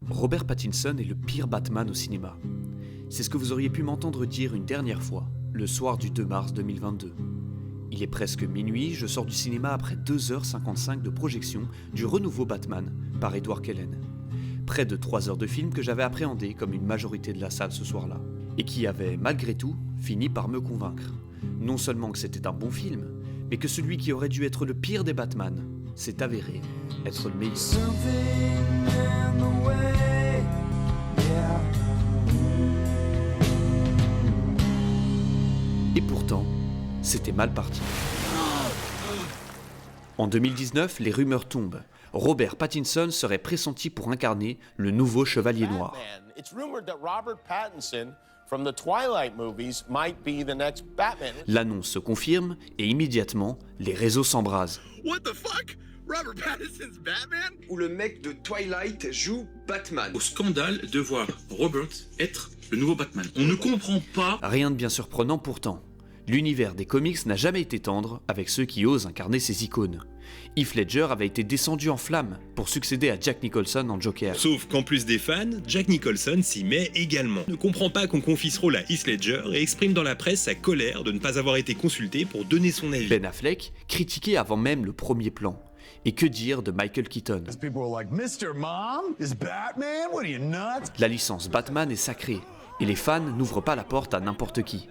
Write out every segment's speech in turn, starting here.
Robert Pattinson est le pire Batman au cinéma. C'est ce que vous auriez pu m'entendre dire une dernière fois, le soir du 2 mars 2022. Il est presque minuit, je sors du cinéma après 2h55 de projection du renouveau Batman par Edward Cullen. Près de 3 heures de film que j'avais appréhendé comme une majorité de la salle ce soir-là, et qui avait, malgré tout, fini par me convaincre. Non seulement que c'était un bon film, mais que celui qui aurait dû être le pire des Batman s'est avéré être le meilleur. Et pourtant, c'était mal parti. En 2019, les rumeurs tombent. Robert Pattinson serait pressenti pour incarner le nouveau Chevalier Noir. L'annonce se confirme et immédiatement, les réseaux s'embrasent. What the fuck? Robert Pattinson's Batman? Où le mec de Twilight joue Batman. Au scandale de voir Robert être le nouveau Batman. On ne comprend pas. Rien de bien surprenant pourtant. L'univers des comics n'a jamais été tendre avec ceux qui osent incarner ces icônes. Heath Ledger avait été descendu en flammes pour succéder à Jack Nicholson en Joker. Sauf qu'en plus des fans, Jack Nicholson s'y met également. Ne comprend pas qu'on confie ce rôle à Heath Ledger et exprime dans la presse sa colère de ne pas avoir été consulté pour donner son avis. Ben Affleck, critiqué avant même le premier plan. Et que dire de Michael Keaton? La licence Batman est sacrée, et les fans n'ouvrent pas la porte à n'importe qui.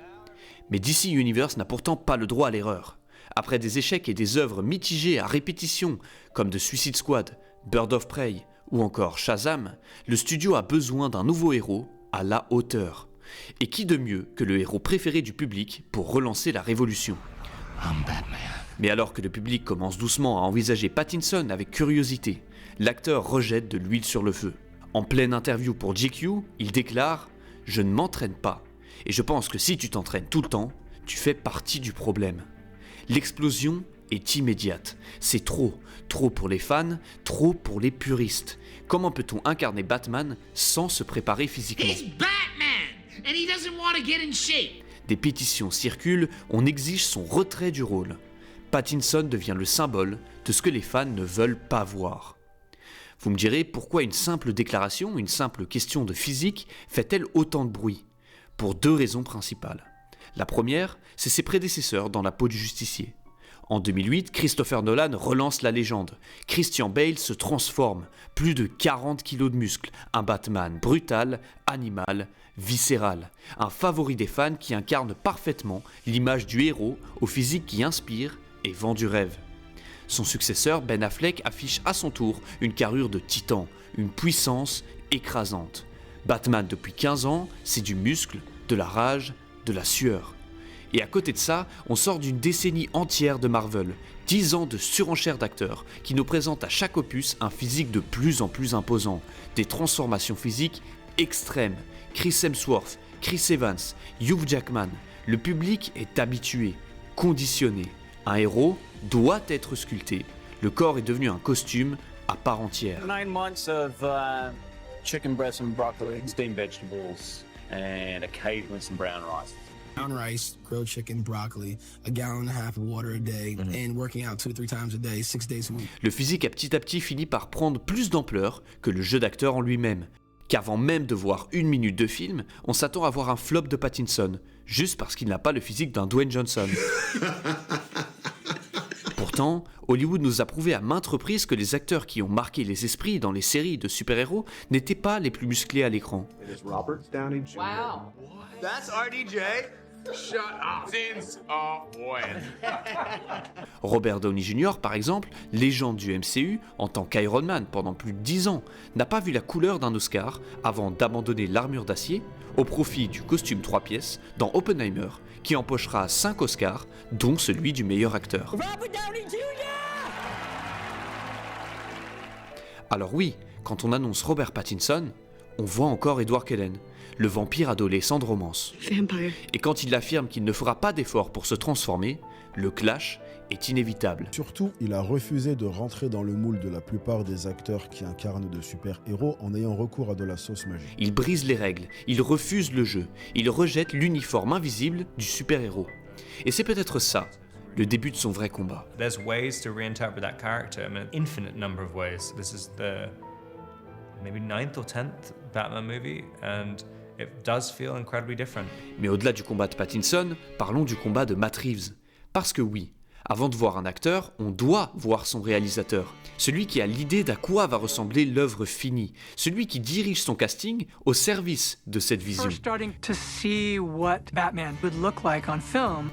Mais DC Universe n'a pourtant pas le droit à l'erreur. Après des échecs et des œuvres mitigées à répétition, comme The Suicide Squad, Bird of Prey ou encore Shazam, le studio a besoin d'un nouveau héros à la hauteur. Et qui de mieux que le héros préféré du public pour relancer la révolution? Mais alors que le public commence doucement à envisager Pattinson avec curiosité, l'acteur rejette de l'huile sur le feu. En pleine interview pour GQ, il déclare « Je ne m'entraîne pas. Et je pense que si tu t'entraînes tout le temps, tu fais partie du problème. » L'explosion est immédiate. C'est trop pour les fans, trop pour les puristes. Comment peut-on incarner Batman sans se préparer physiquement? He's Batman! And he doesn't want to get in shape! Des pétitions circulent, on exige son retrait du rôle. Pattinson devient le symbole de ce que les fans ne veulent pas voir. Vous me direz pourquoi une simple déclaration, une simple question de physique fait-elle autant de bruit? Pour 2 raisons principales. La première, c'est ses prédécesseurs dans la peau du justicier. En 2008, Christopher Nolan relance la légende. Christian Bale se transforme, plus de 40 kilos de muscles, un Batman brutal, animal, viscéral. Un favori des fans qui incarne parfaitement l'image du héros au physique qui inspire et vend du rêve. Son successeur, Ben Affleck, affiche à son tour une carrure de titan, une puissance écrasante. Batman depuis 15 ans, c'est du muscle, de la rage, de la sueur. Et à côté de ça, on sort d'une décennie entière de Marvel, 10 ans de surenchère d'acteurs qui nous présentent à chaque opus un physique de plus en plus imposant, des transformations physiques extrêmes. Chris Hemsworth, Chris Evans, Hugh Jackman, le public est habitué, conditionné. Un héros doit être sculpté. Le corps est devenu un costume à part entière. 9 months of chicken breast and broccoli, steamed vegetables, and occasionally some brown rice. Brown rice, grilled chicken, broccoli, a gallon and a half of water a day, and working out 2 or 3 times a day, 6 days a week. Le physique a petit fini par prendre plus d'ampleur que le jeu d'acteur en lui-même. Qu'avant même de voir 1 minute de film, on s'attend à voir un flop de Pattinson, juste parce qu'il n'a pas le physique d'un Dwayne Johnson. Pourtant, Hollywood nous a prouvé à maintes reprises que les acteurs qui ont marqué les esprits dans les séries de super-héros n'étaient pas les plus musclés à l'écran. Robert Downey Jr. Wow. That's RDJ? Shut up. Since when? Robert Downey Jr., par exemple, légende du MCU, en tant qu'Iron Man pendant plus de 10 ans, n'a pas vu la couleur d'un Oscar avant d'abandonner l'armure d'acier au profit du costume 3 pièces dans Oppenheimer, qui empochera 5 Oscars, dont celui du meilleur acteur. Robert Downey Jr. Alors oui, quand on annonce Robert Pattinson, on voit encore Edward Cullen, le vampire adolescent de romance. Vampire. Et quand il affirme qu'il ne fera pas d'effort pour se transformer, le clash est inévitable. Surtout, il a refusé de rentrer dans le moule de la plupart des acteurs qui incarnent de super-héros en ayant recours à de la sauce magique. Il brise les règles, il refuse le jeu, il rejette l'uniforme invisible du super-héros. Et c'est peut-être ça, le début de son vrai combat. There's ways to reinterpret that character, I mean, an infinite number of ways. This is the maybe 9th or 10th Batman movie, and it does feel incredibly different. Mais au-delà du combat de Pattinson, parlons du combat de Matt Reeves. Parce que oui, avant de voir un acteur, on doit voir son réalisateur. Celui qui a l'idée d'à quoi va ressembler l'œuvre finie. Celui qui dirige son casting au service de cette vision.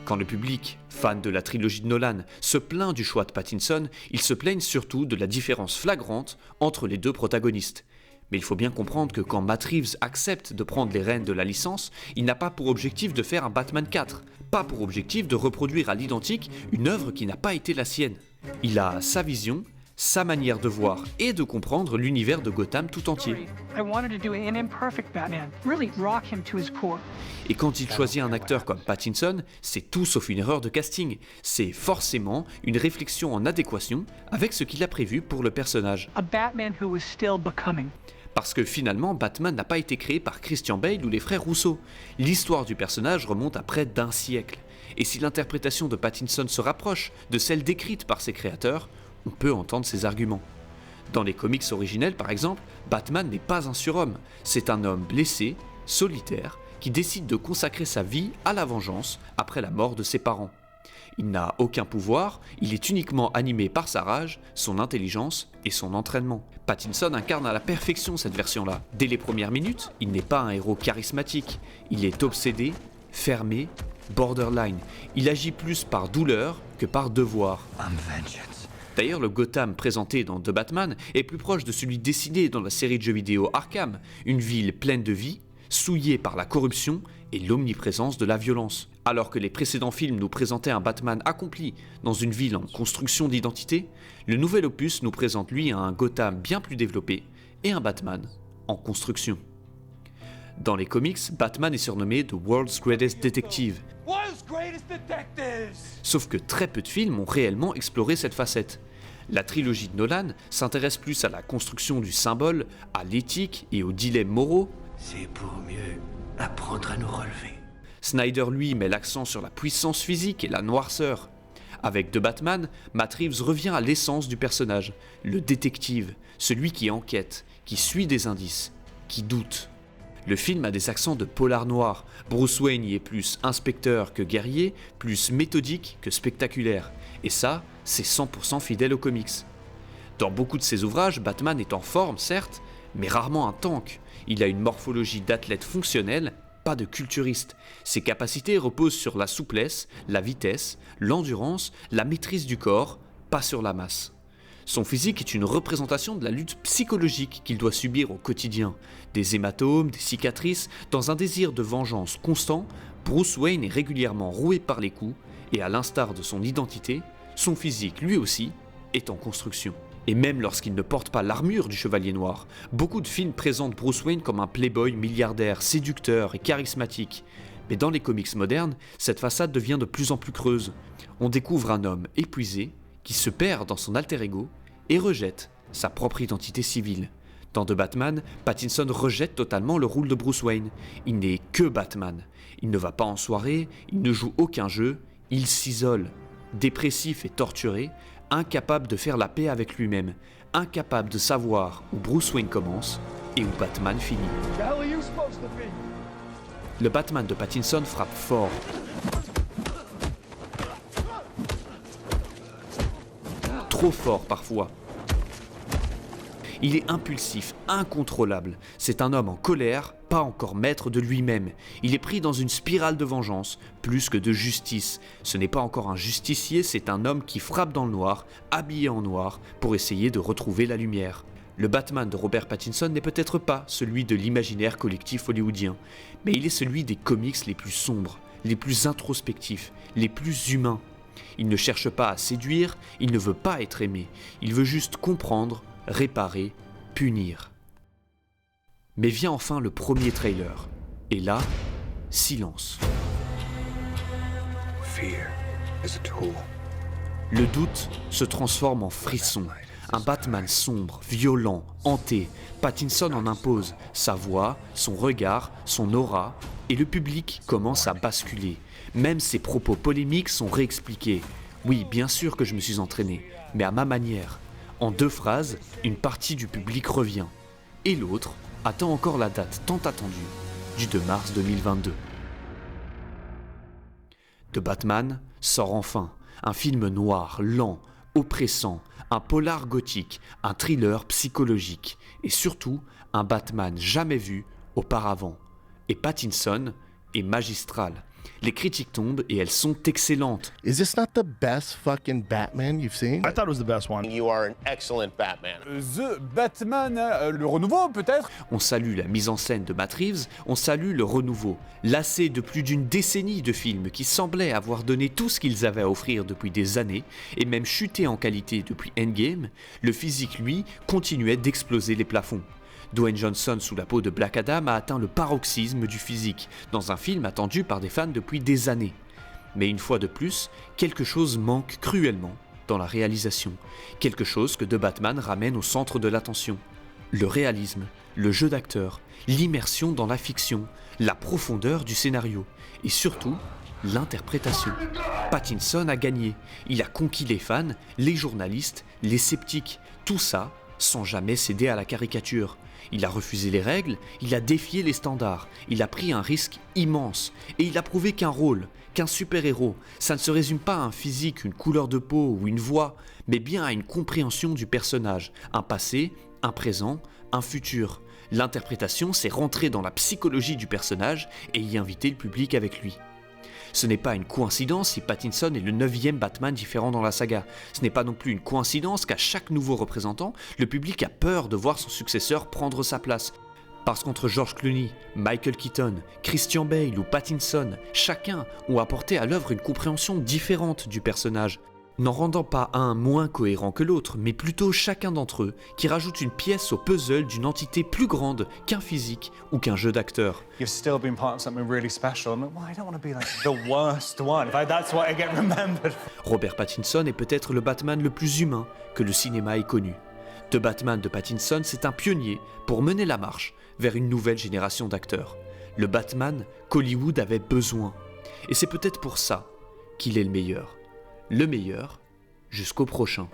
Quand le public, fan de la trilogie de Nolan, se plaint du choix de Pattinson, ils se plaignent surtout de la différence flagrante entre les deux protagonistes. Mais il faut bien comprendre que quand Matt Reeves accepte de prendre les rênes de la licence, il n'a pas pour objectif de faire un Batman 4, pas pour objectif de reproduire à l'identique une œuvre qui n'a pas été la sienne. Il a sa vision, sa manière de voir et de comprendre l'univers de Gotham tout entier. Et quand il choisit un acteur comme Pattinson, c'est tout sauf une erreur de casting, c'est forcément une réflexion en adéquation avec ce qu'il a prévu pour le personnage. Parce que finalement, Batman n'a pas été créé par Christian Bale ou les frères Rousseau. L'histoire du personnage remonte à près d'un siècle. Et si l'interprétation de Pattinson se rapproche de celle décrite par ses créateurs, on peut entendre ses arguments. Dans les comics originels, par exemple, Batman n'est pas un surhomme. C'est un homme blessé, solitaire, qui décide de consacrer sa vie à la vengeance après la mort de ses parents. Il n'a aucun pouvoir, il est uniquement animé par sa rage, son intelligence et son entraînement. Pattinson incarne à la perfection cette version-là. Dès les premières minutes, il n'est pas un héros charismatique. Il est obsédé, fermé, borderline. Il agit plus par douleur que par devoir. D'ailleurs, le Gotham présenté dans The Batman est plus proche de celui dessiné dans la série de jeux vidéo Arkham, une ville pleine de vie, souillée par la corruption et l'omniprésence de la violence. Alors que les précédents films nous présentaient un Batman accompli dans une ville en construction d'identité, le nouvel opus nous présente lui un Gotham bien plus développé et un Batman en construction. Dans les comics, Batman est surnommé The World's Greatest Detective. Sauf que très peu de films ont réellement exploré cette facette. La trilogie de Nolan s'intéresse plus à la construction du symbole, à l'éthique et aux dilemmes moraux. C'est pour mieux apprendre à nous relever. Snyder, lui, met l'accent sur la puissance physique et la noirceur. Avec The Batman, Matt Reeves revient à l'essence du personnage, le détective, celui qui enquête, qui suit des indices, qui doute. Le film a des accents de polar noir. Bruce Wayne y est plus inspecteur que guerrier, plus méthodique que spectaculaire. Et ça, c'est 100% fidèle aux comics. Dans beaucoup de ses ouvrages, Batman est en forme, certes, mais rarement un tank. Il a une morphologie d'athlète fonctionnel, pas de culturiste. Ses capacités reposent sur la souplesse, la vitesse, l'endurance, la maîtrise du corps, pas sur la masse. Son physique est une représentation de la lutte psychologique qu'il doit subir au quotidien. Des hématomes, des cicatrices, dans un désir de vengeance constant, Bruce Wayne est régulièrement roué par les coups, et à l'instar de son identité, son physique lui aussi est en construction. Et même lorsqu'il ne porte pas l'armure du Chevalier Noir, beaucoup de films présentent Bruce Wayne comme un playboy milliardaire, séducteur et charismatique. Mais dans les comics modernes, cette façade devient de plus en plus creuse. On découvre un homme épuisé, qui se perd dans son alter ego et rejette sa propre identité civile. Dans The Batman, Pattinson rejette totalement le rôle de Bruce Wayne. Il n'est que Batman. Il ne va pas en soirée, il ne joue aucun jeu, il s'isole. Dépressif et torturé, incapable de faire la paix avec lui-même, incapable de savoir où Bruce Wayne commence et où Batman finit. Le Batman de Pattinson frappe fort. Trop fort parfois. Il est impulsif, incontrôlable. C'est un homme en colère, pas encore maître de lui-même. Il est pris dans une spirale de vengeance, plus que de justice. Ce n'est pas encore un justicier, c'est un homme qui frappe dans le noir, habillé en noir, pour essayer de retrouver la lumière. Le Batman de Robert Pattinson n'est peut-être pas celui de l'imaginaire collectif hollywoodien, mais il est celui des comics les plus sombres, les plus introspectifs, les plus humains. Il ne cherche pas à séduire, il ne veut pas être aimé, il veut juste comprendre, réparer, punir. Mais vient enfin le premier trailer. Et là, silence. Le doute se transforme en frisson. Un Batman sombre, violent, hanté. Pattinson en impose. Sa voix, son regard, son aura. Et le public commence à basculer. Même ses propos polémiques sont réexpliqués. Oui, bien sûr que je me suis entraîné, mais à ma manière. En 2 phrases, une partie du public revient. et l'autre attend encore la date tant attendue du 2 mars 2022. The Batman sort enfin, un film noir, lent, oppressant, un polar gothique, un thriller psychologique et surtout un Batman jamais vu auparavant. Et Pattinson est magistral. Les critiques tombent et elles sont excellentes. Is this not the best fucking Batman you've seen? I thought it was the best one. You are an excellent Batman. The Batman, le renouveau peut-être? On salue la mise en scène de Matt Reeves, on salue le renouveau. Lassés de plus d'une décennie de films qui semblaient avoir donné tout ce qu'ils avaient à offrir depuis des années, et même chuté en qualité depuis Endgame, le physique, lui, continuait d'exploser les plafonds. Dwayne Johnson sous la peau de Black Adam a atteint le paroxysme du physique, dans un film attendu par des fans depuis des années. Mais une fois de plus, quelque chose manque cruellement dans la réalisation, quelque chose que The Batman ramène au centre de l'attention. Le réalisme, le jeu d'acteur, l'immersion dans la fiction, la profondeur du scénario, et surtout, l'interprétation. Pattinson a gagné, il a conquis les fans, les journalistes, les sceptiques, tout ça sans jamais céder à la caricature. Il a refusé les règles, il a défié les standards, il a pris un risque immense, et il a prouvé qu'un rôle, qu'un super-héros, ça ne se résume pas à un physique, une couleur de peau ou une voix, mais bien à une compréhension du personnage, un passé, un présent, un futur. L'interprétation, c'est rentrer dans la psychologie du personnage et y inviter le public avec lui. Ce n'est pas une coïncidence si Pattinson est le 9e Batman différent dans la saga. Ce n'est pas non plus une coïncidence qu'à chaque nouveau représentant, le public a peur de voir son successeur prendre sa place. Parce qu'entre George Clooney, Michael Keaton, Christian Bale ou Pattinson, chacun ont apporté à l'œuvre une compréhension différente du personnage, n'en rendant pas un moins cohérent que l'autre, mais plutôt chacun d'entre eux qui rajoute une pièce au puzzle d'une entité plus grande qu'un physique ou qu'un jeu d'acteur. You've still been part of something really special. Well, I don't want to be like the worst one. That's what I get remembered. Robert Pattinson est peut-être le Batman le plus humain que le cinéma ait connu. The Batman de Pattinson, c'est un pionnier pour mener la marche vers une nouvelle génération d'acteurs. Le Batman qu'Hollywood avait besoin. Et c'est peut-être pour ça qu'il est le meilleur. Le meilleur jusqu'au prochain.